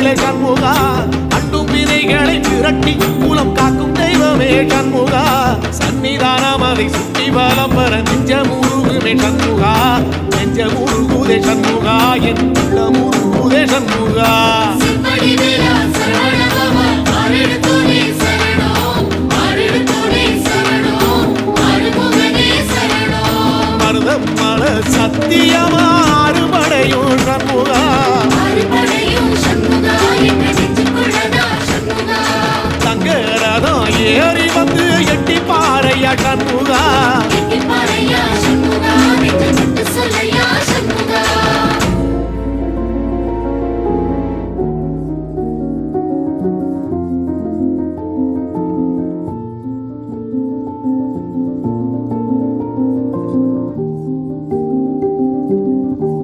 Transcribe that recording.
கோயிலே சண்முகா அண்டும் வினைகளை திரட்டி மூலம் காக்கும் தெய்வமே சண்முகா சன்னிதானம் அதை சுற்றி பலம் பெற நெஞ்ச முருகுமே சண்முகா நெஞ்ச முருகுதே சண்முகா என் உள்ள முருகுதே சண்முகா மருதம் மல சத்தியம்